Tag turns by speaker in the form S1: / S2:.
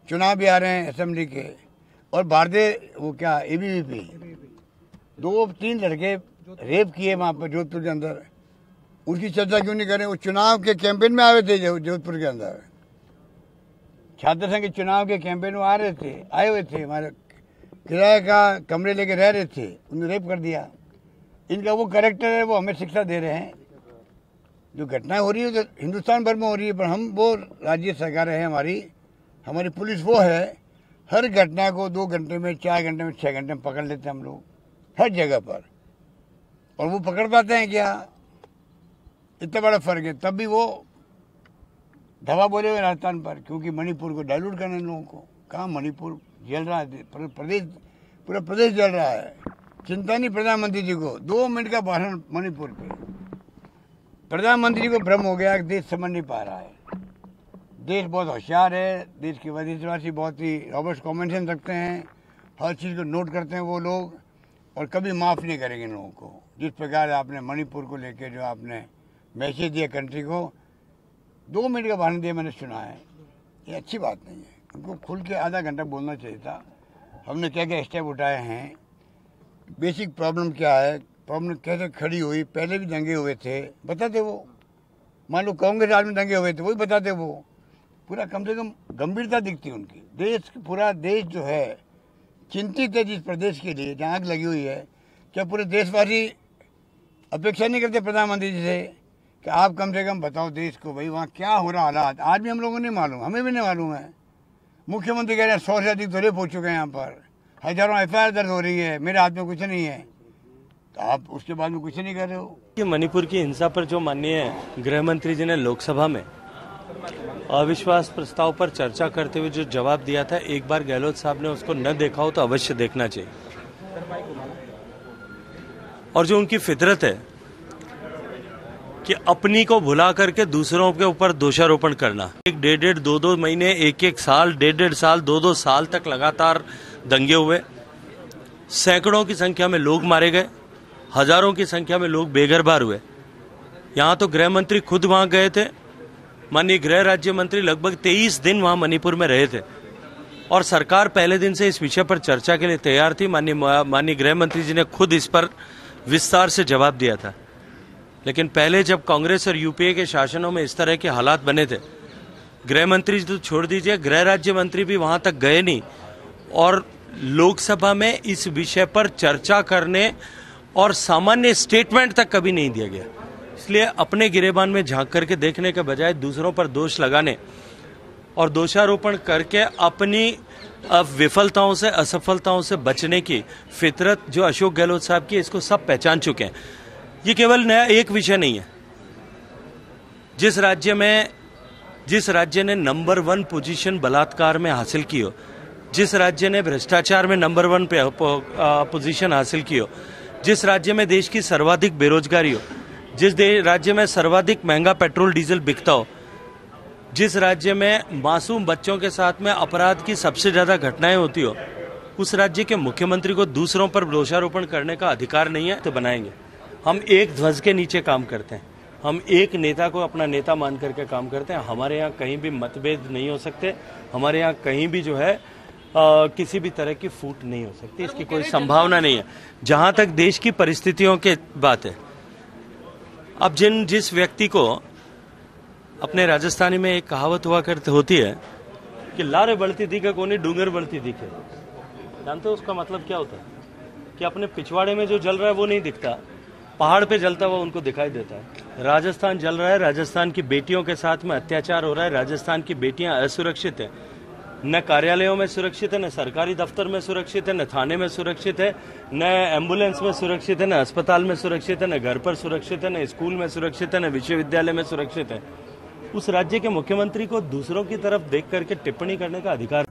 S1: चुनाव भी आ रहे हैं असेंबली के, और भारतीय वो क्या एबीवीपी 2-3 लड़के रेप किए वहाँ पर जोधपुर के अंदर, उसकी चर्चा क्यों नहीं करें? वो चुनाव के कैंपेन में आए थे जोधपुर के अंदर, छात्र संघ के चुनाव के कैंपेन में आए हुए थे, हमारे किराए का कमरे लेके रह रहे थे, उन्हें रेप कर दिया। इनका वो कैरेक्टर है, वो हमें शिक्षा दे रहे हैं। जो घटनाएं हो रही है तो हिंदुस्तान भर में हो रही है, पर हम वो राज्य सरकार है, हमारी पुलिस वो है, हर घटना को 2 घंटे में, 4 घंटे में, 6 घंटे में पकड़ लेते हैं हम लोग हर जगह पर। और वो पकड़ पाते हैं क्या? इतना बड़ा फर्क है। तब भी वो धवा बोले हुए राजस्थान पर, क्योंकि मणिपुर को डाइल्यूट करने लोगों को। कहाँ मणिपुर जल रहा है, पूरा प्रदेश जल रहा है। चिंता नहीं प्रधानमंत्री जी को। 2 मिनट का भाषण मणिपुर पे, प्रधानमंत्री जी को भ्रम हो गया कि देश समझ नहीं पा रहा है। देश बहुत होशियार है, देश के देशवासी बहुत ही रॉबस्ट कॉमन सेंस रखते हैं, हर चीज़ को नोट करते हैं वो लोग, और कभी माफ़ नहीं करेंगे इन लोगों को। जिस प्रकार आपने मणिपुर को लेकर जो आपने मैसेज दिया कंट्री को, 2 मिनट का भाषण दिया, मैंने सुना है, ये अच्छी बात नहीं है। उनको खुल के आधा घंटा बोलना चाहिए था। हमने क्या क्या स्टेप उठाए हैं, बेसिक प्रॉब्लम क्या है, प्रॉब्लम कैसे खड़ी हुई, पहले भी दंगे हुए थे बताते वो, मान लो कांग्रेस राज में दंगे हुए थे वही बताते वो, पूरा कम से कम गंभीरता दिखती उनकी। पूरा देश जो है चिंतित है जिस प्रदेश के लिए जहाँ आग लगी हुई है। क्या पूरे देशवासी अपेक्षा नहीं करते प्रधानमंत्री जी से कि आप कम से कम बताओ देश को भाई वहाँ क्या हो रहा हालात? आज भी हम लोगों को नहीं मालूम, हमें भी नहीं मालूम है। मुख्यमंत्री कह रहे हैं 100 से अधिक तो रेप हो चुके हैं, यहाँ पर हजारों एफआईआर दर्ज हो रही है, मेरे हाथ में कुछ नहीं है, तो आप उसके बाद में कुछ नहीं कर रहे हो।
S2: कि मणिपुर की हिंसा पर जो माननीय गृह मंत्री जी ने लोकसभा में अविश्वास प्रस्ताव पर चर्चा करते हुए जो जवाब दिया था, एक बार गहलोत साहब ने उसको न देखा हो तो अवश्य देखना चाहिए। और जो उनकी फितरत है कि अपनी को भुला करके दूसरों के ऊपर दोषारोपण करना, 1-1.5, 2-2 महीने, 1-1 साल, 1.5 साल, 2-2 साल तक लगातार दंगे हुए, सैकड़ों की संख्या में लोग मारे गए, हजारों की संख्या में लोग बेघर हुए। यहां तो गृह मंत्री खुद वहां गए थे, माननीय गृह राज्य मंत्री लगभग 23 दिन वहां मणिपुर में रहे थे, और सरकार पहले दिन से इस विषय पर चर्चा के लिए तैयार थी। माननीय गृह मंत्री जी ने खुद इस पर विस्तार से जवाब दिया था। लेकिन पहले जब कांग्रेस और यूपीए के शासनों में इस तरह के हालात बने थे, गृह मंत्री जी तो छोड़ दीजिए, गृह राज्य मंत्री भी वहां तक गए नहीं, और लोकसभा में इस विषय पर चर्चा करने और सामान्य स्टेटमेंट तक कभी नहीं दिया गया। इसलिए अपने गिरेबान में झांक करके देखने के बजाय दूसरों पर दोष लगाने और दोषारोपण करके अपनी विफलताओं से, असफलताओं से बचने की फितरत जो अशोक गहलोत साहब की, इसको सब पहचान चुके हैं। ये केवल नया एक विषय नहीं है। जिस राज्य ने नंबर 1 पोजीशन बलात्कार में हासिल की हो, जिस राज्य ने भ्रष्टाचार में नंबर 1 पोजीशन हासिल की हो, जिस राज्य में देश की सर्वाधिक बेरोजगारी हो, जिस राज्य में सर्वाधिक महंगा पेट्रोल डीजल बिकता हो, जिस राज्य में मासूम बच्चों के साथ में अपराध की सबसे ज्यादा घटनाएं होती हो, उस राज्य के मुख्यमंत्री को दूसरों पर दोषारोपण करने का अधिकार नहीं है। तो बनाएंगे। हम एक ध्वज के नीचे काम करते हैं, हम एक नेता को अपना नेता मान करके काम करते हैं। हमारे यहाँ कहीं भी मतभेद नहीं हो सकते, हमारे यहाँ कहीं भी जो है किसी भी तरह की फूट नहीं हो सकती, इसकी कोई संभावना नहीं है। जहां तक देश की परिस्थितियों की बात है, अब जिस व्यक्ति को, अपने राजस्थानी में एक कहावत हुआ करती होती है कि लारे बढ़ती दिखे कोनी डूंगर बढ़ती दिखे। जानते हो उसका मतलब क्या होता है? कि अपने पिछवाड़े में जो जल रहा है वो नहीं दिखता, पहाड़ पे जलता हुआ उनको दिखाई देता है। राजस्थान जल रहा है, राजस्थान की बेटियों के साथ में अत्याचार हो रहा है, राजस्थान की बेटियां असुरक्षित है, न कार्यालयों में सुरक्षित है, न सरकारी दफ्तर में सुरक्षित है, न थाने में सुरक्षित है, न एम्बुलेंस में सुरक्षित है, न अस्पताल में सुरक्षित है, न घर पर सुरक्षित है, न स्कूल में सुरक्षित है, न विश्वविद्यालय में सुरक्षित है। उस राज्य के मुख्यमंत्री को दूसरों की तरफ देख करके टिप्पणी करने का अधिकार